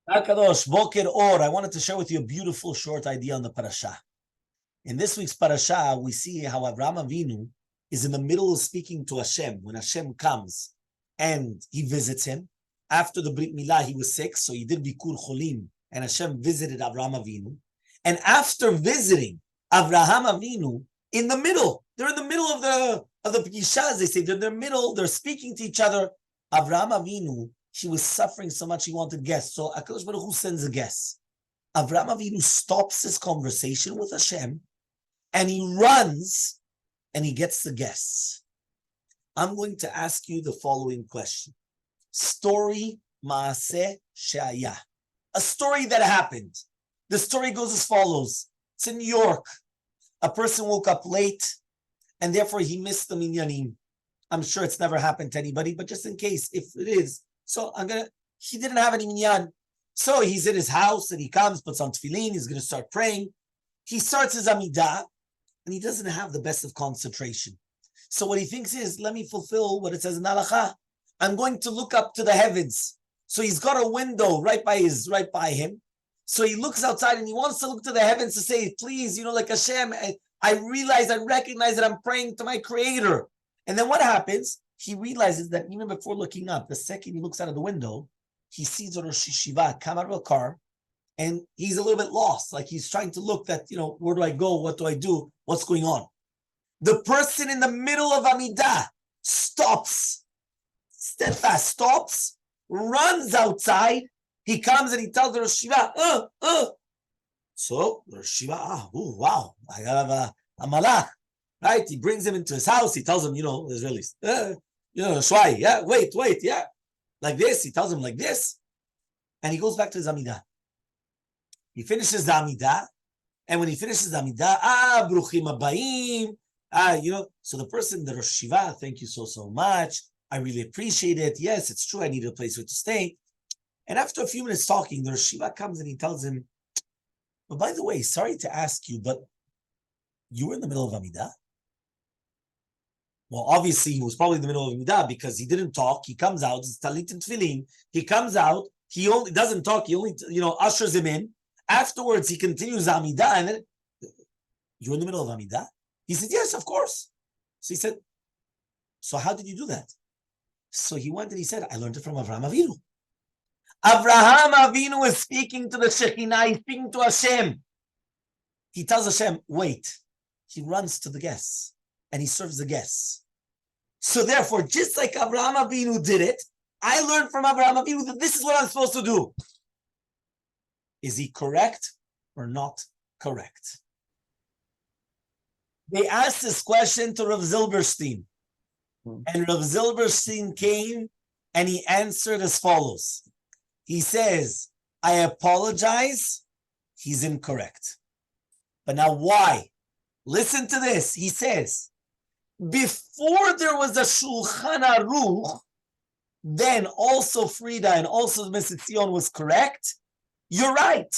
Akadosh, Boker Or. I wanted to share with you a beautiful short idea on the parasha. In this week's parasha, we see how Avraham Avinu is in the middle of speaking to Hashem when Hashem comes and he visits him. After the Brit Milah, he was sick, so he did Bikur Cholim, and Hashem visited Avraham Avinu. And after visiting Avraham Avinu, they're in the middle of the Pgishas, they say, they're in the middle, they're speaking to each other. Avraham Avinu, he was suffering so much he wanted guests. So HaKadosh Baruch Hu sends a guest. Avraham Avinu stops his conversation with Hashem and he runs and he gets the guests. I'm going to ask you the following question. Story Maaseh She'aya. A story that happened. The story goes as follows. It's in New York. A person woke up late and therefore he missed the minyanim. I'm sure it's never happened to anybody, but just in case, if it is. So he didn't have any minyan. So he's in his house and he comes, puts on tefillin, he's going to start praying. He starts his amidah and he doesn't have the best of concentration. So what he thinks is, let me fulfill what it says in Halakha. I'm going to look up to the heavens. So he's got a window right by him. So he looks outside and he wants to look to the heavens to say, please, like Hashem, I recognize that I'm praying to my creator. And then what happens? He realizes that even before looking up, the second he looks out of the window, he sees a Rosh Yeshiva come out of a car and he's a little bit lost. Like he's trying to look that, where do I go? What do I do? What's going on? The person in the middle of Amidah stops, steadfast, stops, runs outside. He comes and he tells the Rosh Yeshiva, So the Rosh Yeshiva, wow, I have a malach. Right? He brings him into his house. He tells him, Israelis, Shwai, yeah, wait, yeah. Like this. He tells him like this. And he goes back to his Amidah. He finishes the Amidah. And when he finishes the Amidah, Bruchim Abayim, so the person, the Rosh Yeshiva, thank you so much. I really appreciate it. Yes, it's true. I need a place where to stay. And after a few minutes talking, the Rosh Yeshiva comes and he tells him, but by the way, sorry to ask you, but you were in the middle of Amidah? Well, obviously, he was probably in the middle of Amidah because he didn't talk. He comes out, it's Talit and Tefillin. He comes out, he only doesn't talk, he only, ushers him in. Afterwards, he continues Amidah, and then, you're in the middle of Amidah? He said, yes, of course. So he said, so how did you do that? So he went and he said, I learned it from Avraham Avinu. Avraham Avinu is speaking to the Shekhinah, he's speaking to Hashem. He tells Hashem, wait. He runs to the guests and he serves the guests. So therefore, just like Avraham Avinu did it, I learned from Avraham Avinu that this is what I'm supposed to do. Is he correct or not correct? They asked this question to Rav Zilberstein. And Rav Zilberstein came and he answered as follows. He says, I apologize. He's incorrect. But now why? Listen to this. He says, before there was a Shulchan Aruch, then also Frida and also Mr. Tzion was correct. You're right.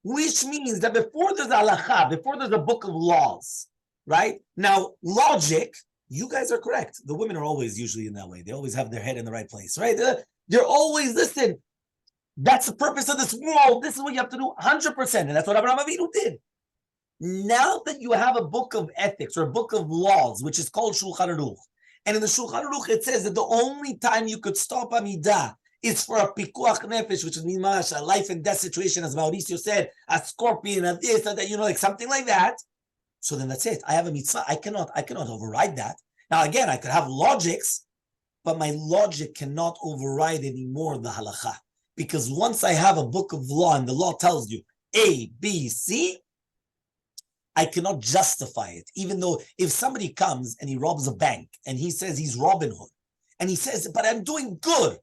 Which means that before there's Halacha, before there's a book of laws, right? Now, logic, you guys are correct. The women are always usually in that way. They always have their head in the right place, right? They're always, listen, that's the purpose of this world. This is what you have to do 100%. And that's what Avraham Avinu did. Now that you have a book of ethics or a book of laws, which is called Shulchan Aruch, and in the Shulchan Aruch it says that the only time you could stop Amidah is for a pikuach nefesh, which means a life and death situation, as Mauricio said, a scorpion, a this, a that, like something like that. So then that's it. I have a mitzvah. I cannot override that. Now again, I could have logics, but my logic cannot override anymore the halacha. Because once I have a book of law and the law tells you A, B, C, I cannot justify it. Even though if somebody comes and he robs a bank and he says he's Robin Hood and he says, but I'm doing good.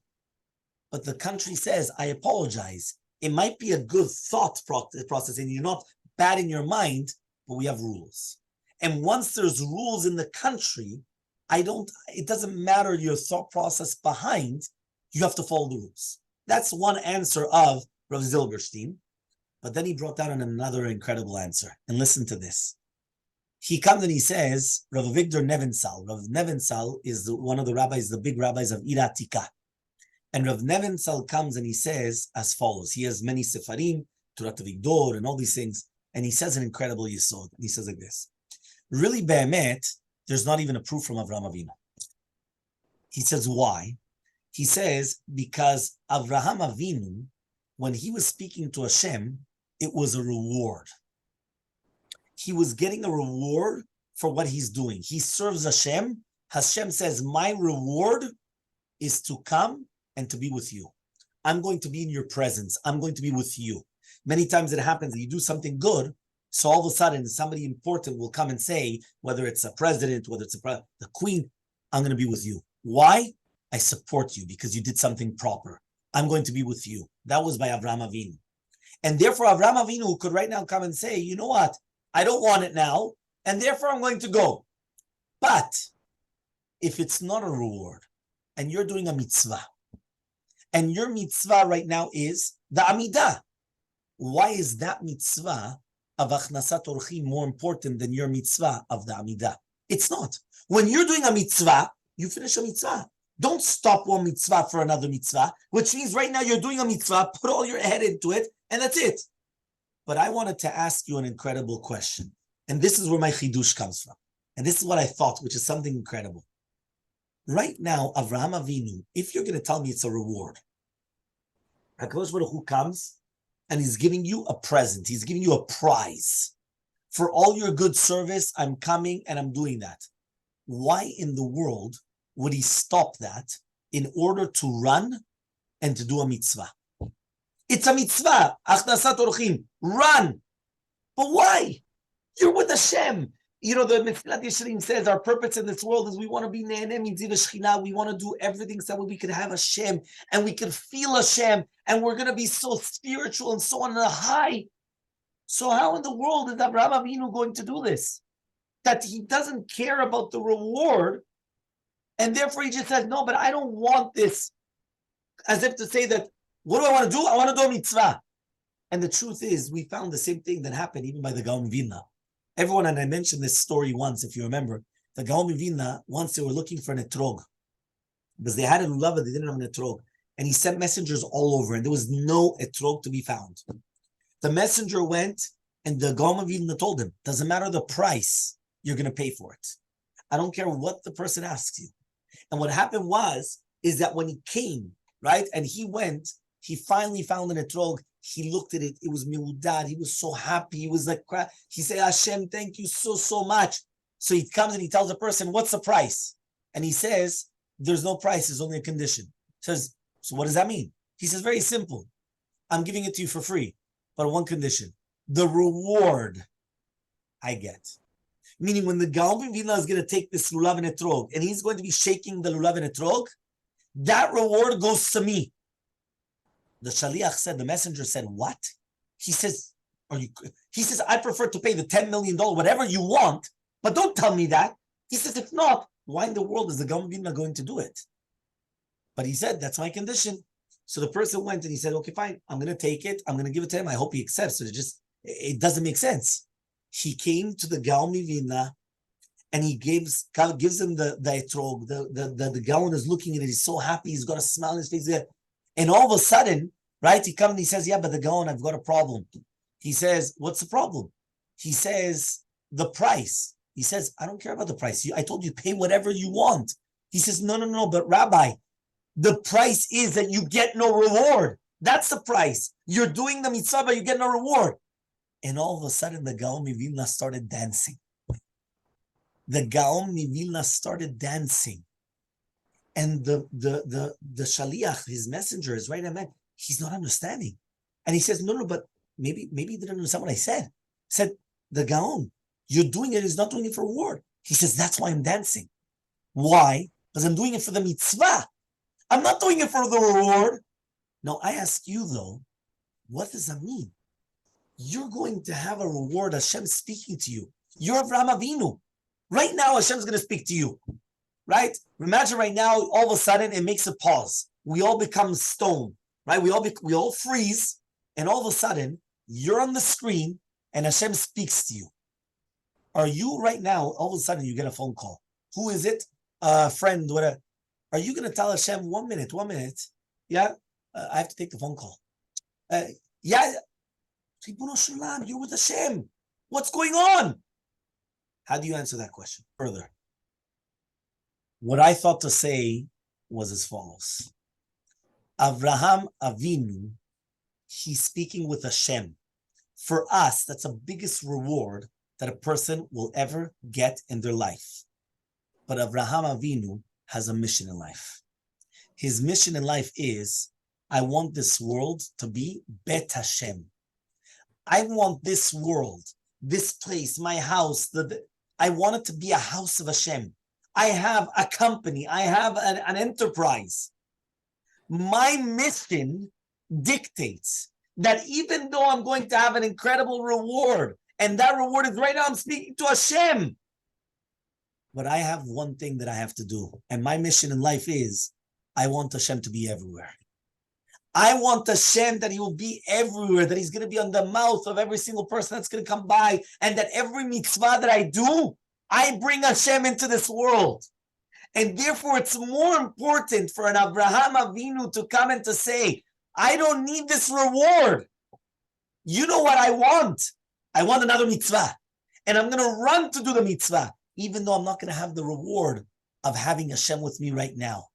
But the country says, I apologize. It might be a good thought process and you're not bad in your mind, but we have rules. And once there's rules in the country, it doesn't matter your thought process behind, you have to follow the rules. That's one answer of Rav Zilberstein. But then he brought down another incredible answer. And listen to this. He comes and he says, Rav Victor Nevensal. Rav Nevensal is one of the rabbis, the big rabbis of Iratika. And Rav Nevinsal comes and he says as follows. He has many sefarim, Turat Avigdor, and all these things. And he says an incredible yesod. And he says like this. Really, be'emet, there's not even a proof from Avraham Avinu. He says, why? He says, because Avraham Avinu, when he was speaking to Hashem, it was a reward. He was getting a reward for what he's doing. He serves Hashem. Hashem says, my reward is to come and to be with you. I'm going to be in your presence. I'm going to be with you. Many times it happens that you do something good, so all of a sudden somebody important will come and say, whether it's a president, whether it's the queen, I'm going to be with you. Why? I support you because you did something proper. I'm going to be with you. That was by Avraham Avinu. And therefore Avraham Avinu could right now come and say, you know what? I don't want it now, and therefore I'm going to go. But if it's not a reward, and you're doing a mitzvah, and your mitzvah right now is the Amidah, why is that mitzvah of Achnasat Orchim more important than your mitzvah of the Amidah? It's not. When you're doing a mitzvah, you finish a mitzvah. Don't stop one mitzvah for another mitzvah, which means right now you're doing a mitzvah, put all your head into it, and that's it. But I wanted to ask you an incredible question. And this is where my chidush comes from. And this is what I thought, which is something incredible. Right now, Avraham Avinu, if you're going to tell me it's a reward, HaKadosh Baruch Hu comes and he's giving you a present. He's giving you a prize. For all your good service, I'm coming and I'm doing that. Why in the world would he stop that in order to run and to do a mitzvah? It's a mitzvah. Achnasat orchim. Run. But why? You're with Hashem. You know, the Mesilat Yesharim says our purpose in this world is we want to be Ne'eneh Mitzvah Shechina. We want to do everything so that we can have Hashem and we can feel Hashem and we're going to be so spiritual and so on a high. So how in the world is Avraham Avinu going to do this? That he doesn't care about the reward and therefore he just says, no, but I don't want this. As if to say that, what do I want to do? I want to do a mitzvah. And the truth is, we found the same thing that happened even by the Gaon Vilna. Everyone, and I mentioned this story once, if you remember, the Gaon Vilna, once they were looking for an etrog, because they had a lulav, they didn't have an etrog, and he sent messengers all over, and there was no etrog to be found. The messenger went, and the Gaon Vilna told him, doesn't matter the price, you're going to pay for it. I don't care what the person asks you. And what happened is that when he came, right, and he went, he finally found an etrog. He looked at it. It was miudad. He was so happy. He was like, he said, Hashem, thank you so much. So he comes and he tells the person, what's the price? And he says, there's no price. There's only a condition. He says, so what does that mean? He says, very simple. I'm giving it to you for free, but on one condition. The reward I get. Meaning when the Gaon Vilna is going to take this lulav and etrog, and he's going to be shaking the lulav and etrog, that reward goes to me. The shaliach said, the messenger said, what? He says, he says, I prefer to pay the $10 million, whatever you want, but don't tell me that. He says, if not, why in the world is the Gaon Vilna going to do it? But he said, that's my condition. So the person went and he said, okay, fine, I'm going to take it. I'm going to give it to him. I hope he accepts it. It doesn't make sense. He came to the Gaon Vilna and he gives him the etrog. The Gaon is looking at it. He's so happy. He's got a smile on his face there. And all of a sudden, right, he comes and he says, yeah, but the Gaon, I've got a problem. He says, what's the problem? He says, the price. He says, I don't care about the price. I told you, pay whatever you want. He says, no, but Rabbi, the price is that you get no reward. That's the price. You're doing the mitzvah, but you get no reward. And all of a sudden, the Gaon Vilna started dancing. The Gaon Vilna started dancing. And the shaliach, his messenger, is right, man, he's not understanding. And he says, no, but maybe he didn't understand what I said. He said, the Gaon, you're doing it, he's not doing it for reward. He says, that's why I'm dancing. Why? Because I'm doing it for the mitzvah. I'm not doing it for the reward. Now, I ask you, though, what does that mean? You're going to have a reward, Hashem speaking to you. You're Avraham Avinu. Right now, Hashem's going to speak to you. Right? Imagine right now, all of a sudden, it makes a pause. We all become stone, right? We all freeze, and all of a sudden, you're on the screen, and Hashem speaks to you. Are you right now, all of a sudden, you get a phone call. Who is it? A friend, whatever. Are you going to tell Hashem, 1 minute, Yeah, I have to take the phone call. Yeah, Ribono Shel Olam, you're with Hashem. What's going on? How do you answer that question further? What I thought to say was as follows. Avraham Avinu, he's speaking with Hashem. For us, that's the biggest reward that a person will ever get in their life. But Avraham Avinu has a mission in life. His mission in life is, I want this world to be Bet Hashem. I want this world, this place, my house, I want it to be a house of Hashem. I have a company, I have an enterprise. My mission dictates that even though I'm going to have an incredible reward, and that reward is right now I'm speaking to Hashem, but I have one thing that I have to do, and my mission in life is, I want Hashem to be everywhere. I want Hashem that he will be everywhere, that he's going to be on the mouth of every single person that's going to come by, and that every mitzvah that I do, I bring Hashem into this world. And therefore, it's more important for an Avraham Avinu to come and to say, I don't need this reward. You know what I want? I want another mitzvah. And I'm going to run to do the mitzvah, even though I'm not going to have the reward of having Hashem with me right now.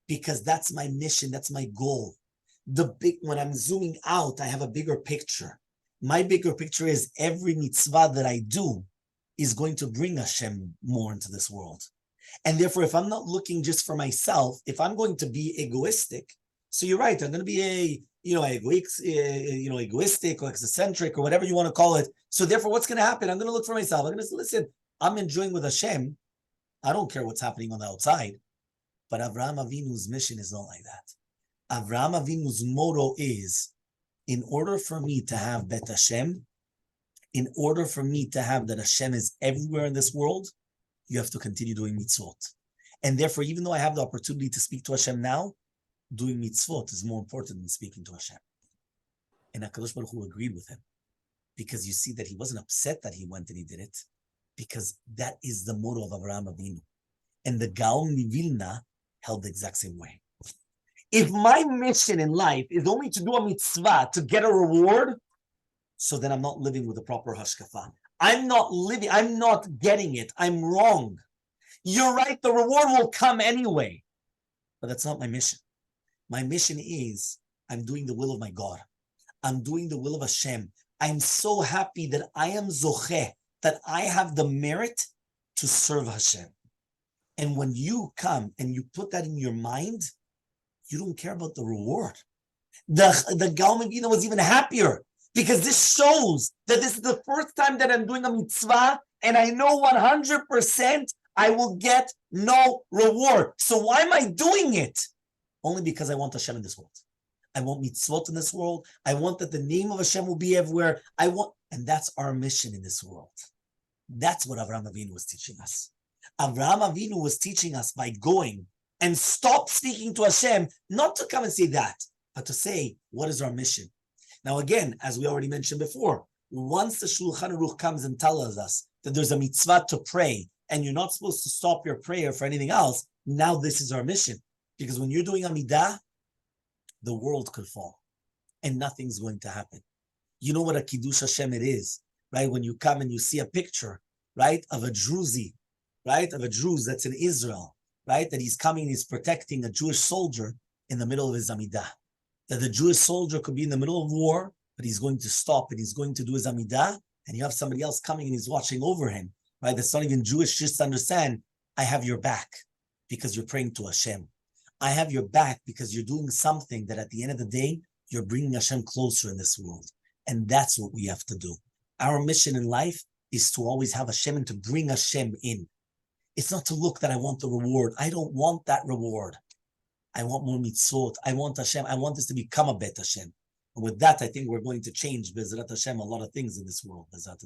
Because that's my mission, that's my goal. When I'm zooming out, I have a bigger picture. My bigger picture is every mitzvah that I do is going to bring Hashem more into this world. And therefore, if I'm not looking just for myself, if I'm going to be egoistic, so you're right, I'm going to be egoistic or eccentric or whatever you want to call it. So therefore, what's going to happen? I'm going to look for myself. I'm going to say, listen, I'm enjoying with Hashem. I don't care what's happening on the outside. But Avraham Avinu's mission is not like that. Avraham Avinu's motto is, in order for me to have Bet Hashem, in order for me to have that Hashem is everywhere in this world, you have to continue doing mitzvot. And therefore, even though I have the opportunity to speak to Hashem now, doing mitzvot is more important than speaking to Hashem. And HaKadosh Baruch Hu agreed with him, because you see that he wasn't upset that he went and he did it, because that is the motto of Avraham Avinu. And the Gaon Vilna held the exact same way. If my mission in life is only to do a mitzvah to get a reward, so then I'm not living with the proper hashkafa. I'm not getting it. I'm wrong. You're right, the reward will come anyway. But that's not my mission. My mission is, I'm doing the will of my God. I'm doing the will of Hashem. I'm so happy that I am zocheh, that I have the merit to serve Hashem. And when you come and you put that in your mind, you don't care about the reward. The Gaon Vilna was even happier, because this shows that this is the first time that I'm doing a mitzvah, and I know 100% I will get no reward. So why am I doing it? Only because I want Hashem in this world. I want mitzvot in this world. I want that the name of Hashem will be everywhere. And that's our mission in this world. That's what Avraham Avinu was teaching us. Avraham Avinu was teaching us by going and stop speaking to Hashem, not to come and say that, but to say, what is our mission? Now again, as we already mentioned before, once the Shulchan Aruch comes and tells us that there's a mitzvah to pray, and you're not supposed to stop your prayer for anything else, now this is our mission. Because when you're doing Amidah, the world could fall, and nothing's going to happen. You know what a Kiddush Hashem it is, right? When you come and you see a picture, right, of a Druzi, right, of a Druze that's in Israel, right, that he's coming, he's protecting a Jewish soldier in the middle of his Amidah. That the Jewish soldier could be in the middle of war, but he's going to stop and he's going to do his Amidah, and you have somebody else coming and he's watching over him, right? That's not even Jewish, just understand, I have your back because you're praying to Hashem. I have your back because you're doing something that at the end of the day, you're bringing Hashem closer in this world. And that's what we have to do. Our mission in life is to always have Hashem and to bring Hashem in. It's not to look that I want the reward. I don't want that reward. I want more mitzvot. I want Hashem. I want this to become a Bet Hashem. And with that, I think we're going to change, Bezrat Hashem, a lot of things in this world. Bezrat Hashem.